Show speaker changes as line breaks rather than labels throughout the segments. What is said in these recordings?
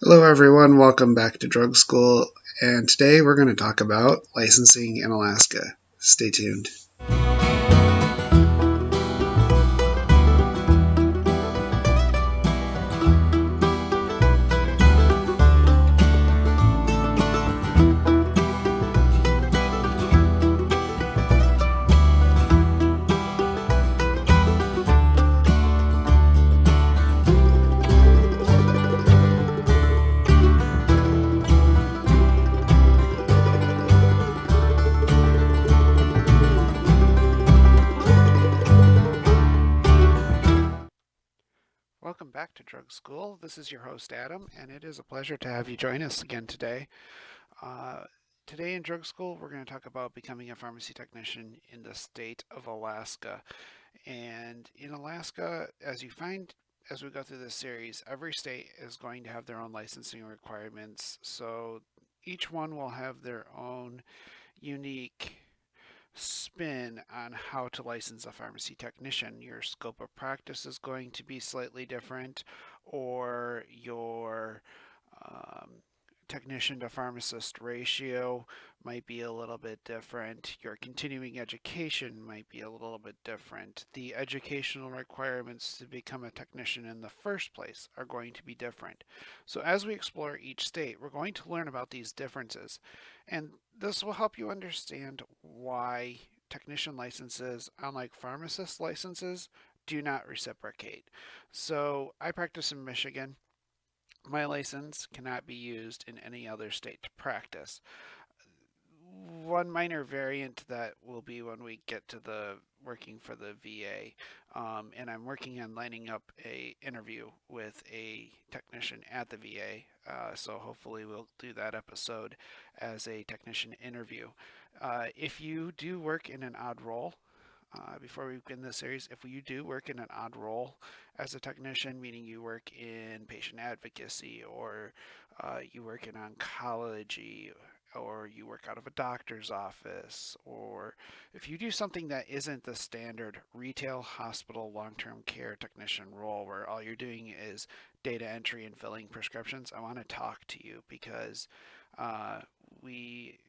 Hello, everyone. Welcome back to Drug School. And today we're going to talk about licensing in Alaska. Stay tuned.
Welcome back to Drug School. This is your host, Adam, and it is a pleasure to have you join us again today. Uh, Today in Drug School, we're going to talk about becoming a pharmacy technician in the state of Alaska. And in Alaska, as we go through this series, every state is going to have their own licensing requirements. So each one will have their own unique spin on how to license a pharmacy technician. Your scope of practice is going to be slightly different, or your um, technician to pharmacist ratio might be a little bit different. Your continuing education might be a little bit different. The educational requirements to become a technician in the first place are going to be different. So, as we explore each state, we're going to learn about these differences. And this will help you understand why technician licenses, unlike pharmacist licenses, do not reciprocate. So, I practice in Michigan. My license cannot be used in any other state to practice. One minor variant that will be when we get to the working for the VA, and I'm working on lining up a interview with a technician at the VA. So hopefully we'll do that episode as a technician interview. If you do work in an odd role, before we begin this series, if you do work in an odd role as a technician, meaning you work in patient advocacy or you work in oncology or you work out of a doctor's office, or if you do something that isn't the standard retail hospital long-term care technician role where all you're doing is data entry and filling prescriptions, I want to talk to you because uh, we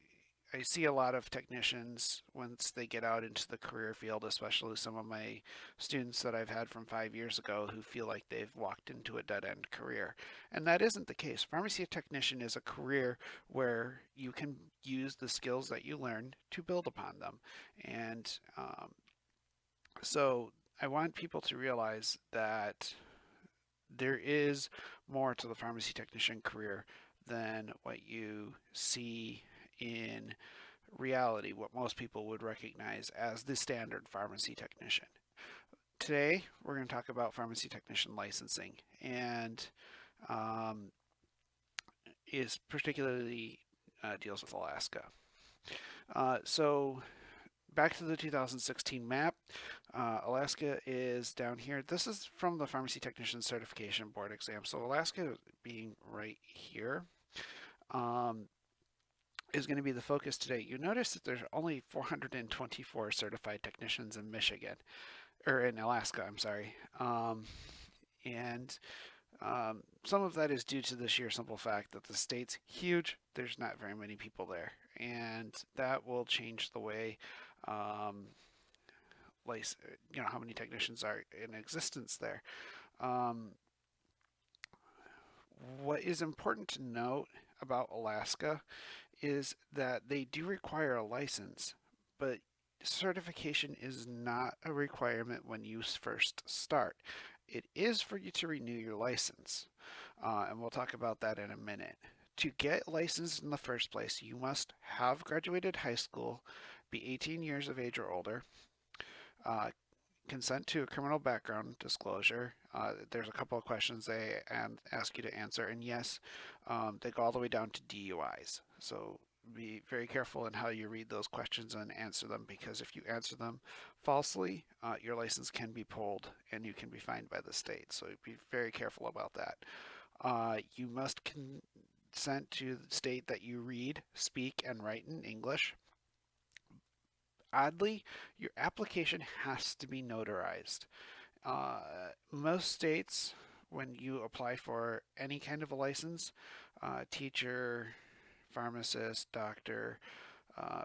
I see a lot of technicians once they get out into the career field, especially some of my students that I've had from 5 years ago who feel like they've walked into a dead end career. And that isn't the case. Pharmacy technician is a career where you can use the skills that you learn to build upon them. And so I want people to realize that there is more to the pharmacy technician career than what you see in reality, what most people would recognize as the standard pharmacy technician. Today, we're going to talk about pharmacy technician licensing, and um, is particularly deals with Alaska. So back to the 2016 map. Alaska is down here. This is from the Pharmacy Technician Certification Board exam. So Alaska being right here. Um, is going to be the focus today. You notice that there's only 424 certified technicians in Michigan, or in Alaska, I'm sorry. And some of that is due to the sheer simple fact that the state's huge. There's not very many people there, and that will change the way, um, like, how many technicians are in existence there. Um, what is important to note about Alaska is that they do require a license, but certification is not a requirement when you first start. It is for you to renew your license, and we'll talk about that in a minute. To get licensed in the first place, you must have graduated high school, be 18 years of age or older, uh, consent to a criminal background disclosure. There's a couple of questions they ask you to answer, and yes, they go all the way down to DUIs. So be very careful in how you read those questions and answer them, because if you answer them falsely, your license can be pulled and you can be fined by the state. So be very careful about that. You must consent to state that you read, speak, and write in English. Oddly, your application has to be notarized. Most states when you apply for any kind of a license, teacher, pharmacist, doctor,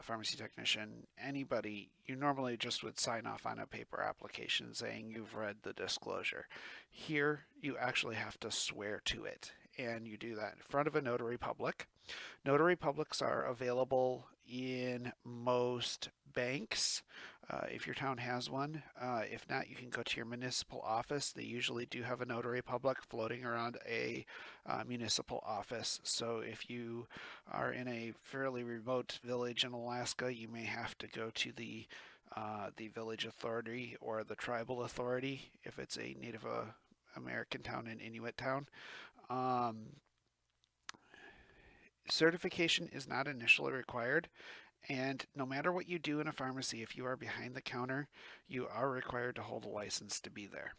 pharmacy technician, anybody, you normally just would sign off on a paper application saying you've read the disclosure. Here, you actually have to swear to it, and you do that in front of a notary public. Notary publics are available in most banks, if your town has one. If not, you can go to your municipal office. They usually do have a notary public floating around a municipal office. So if you are in a fairly remote village in Alaska, you may have to go to the village authority or the tribal authority if it's a Native American town and Inuit town. Um, Certification is not initially required, and no matter what you do in a pharmacy, if you are behind the counter, you are required to hold a license to be there.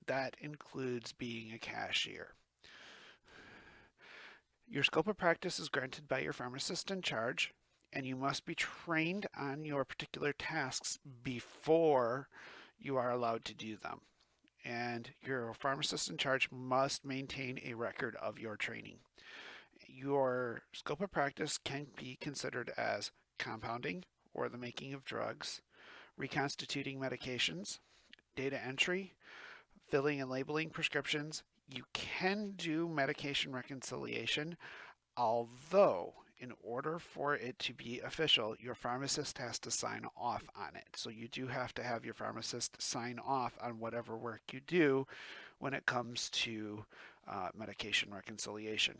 That includes being a cashier. Your scope of practice is granted by your pharmacist in charge, and you must be trained on your particular tasks before you are allowed to do them. And your pharmacist in charge must maintain a record of your training. Your scope of practice can be considered as compounding or the making of drugs, reconstituting medications, data entry, filling and labeling prescriptions. You can do medication reconciliation, although in order for it to be official, your pharmacist has to sign off on it. So you do have to have your pharmacist sign off on whatever work you do when it comes to medication reconciliation.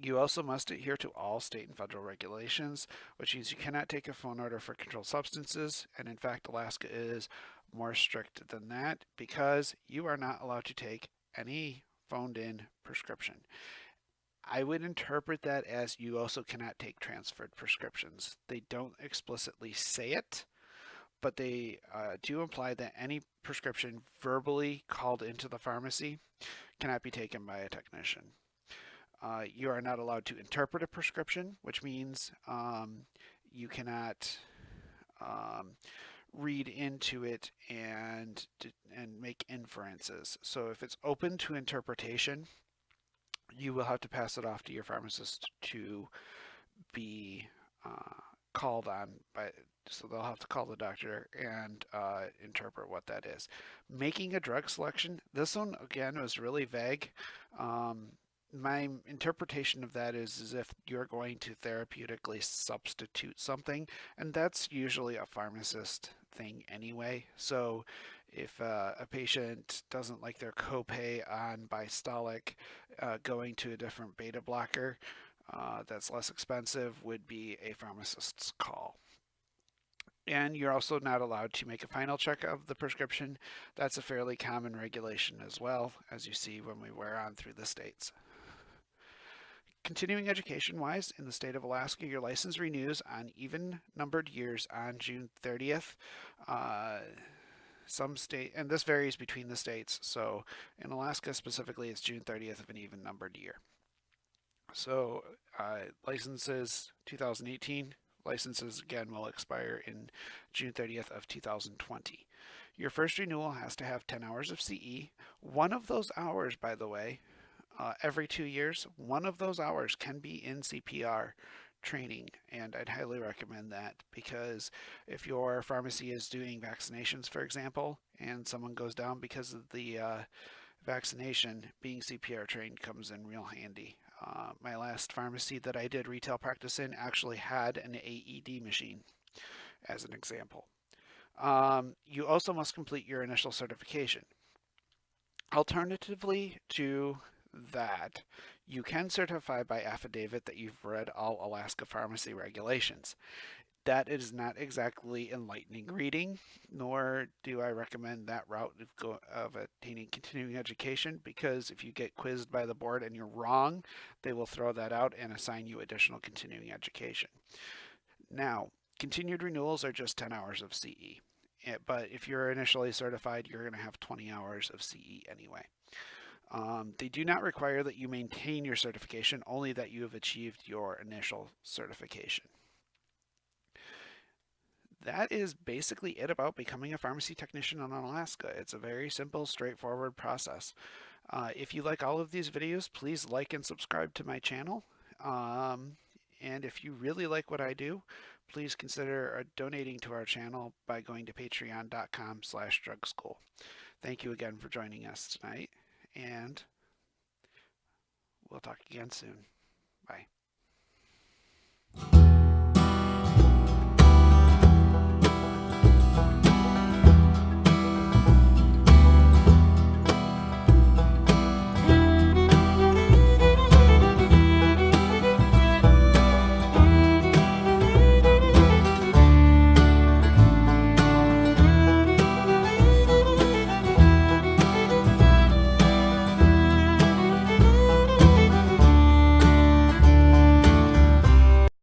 You also must adhere to all state and federal regulations, which means you cannot take a phone order for controlled substances. And in fact, Alaska is more strict than that because you are not allowed to take any phoned in prescription. I would interpret that as you also cannot take transferred prescriptions. They don't explicitly say it, but they do imply that any prescription verbally called into the pharmacy cannot be taken by a technician. You are not allowed to interpret a prescription, which means you cannot read into it and make inferences. So if it's open to interpretation, you will have to pass it off to your pharmacist to be called on by. So they'll have to call the doctor and interpret what that is. Making a drug selection. This one again was really vague. My interpretation of that is as if you're going to therapeutically substitute something, and that's usually a pharmacist thing anyway. So if a patient doesn't like their copay on Bystolic, going to a different beta blocker that's less expensive would be a pharmacist's call. And you're also not allowed to make a final check of the prescription. That's a fairly common regulation as well, as you see when we wear on through the states. Continuing education wise, in the state of Alaska, your license renews on even numbered years on June 30th. Some state, and this varies between the states, so in Alaska specifically, it's June 30th of an even numbered year. So licenses 2018, licenses again will expire in June 30th of 2020. Your first renewal has to have 10 hours of CE. One of those hours, by the way, every 2 years, one of those hours can be in CPR training, and I'd highly recommend that because if your pharmacy is doing vaccinations, for example, and someone goes down because of the vaccination, being CPR trained comes in real handy. My last pharmacy that I did retail practice in actually had an AED machine, as an example. You also must complete your initial certification. Alternatively to that, you can certify by affidavit that you've read all Alaska pharmacy regulations. That is not exactly enlightening reading, nor do I recommend that route of attaining continuing education, because if you get quizzed by the board and you're wrong, they will throw that out and assign you additional continuing education. Now, continued renewals are just 10 hours of CE, but if you're initially certified, you're going to have 20 hours of CE anyway. They do not require that you maintain your certification, only that you have achieved your initial certification. that is basically it about becoming a pharmacy technician in Alaska. It's a very simple, straightforward process. If you like all of these videos, please like and subscribe to my channel. Um, and if you really like what I do, please consider donating to our channel by going to patreon.com/drugschool. Thank you again for joining us tonight, and we'll talk again soon. Bye.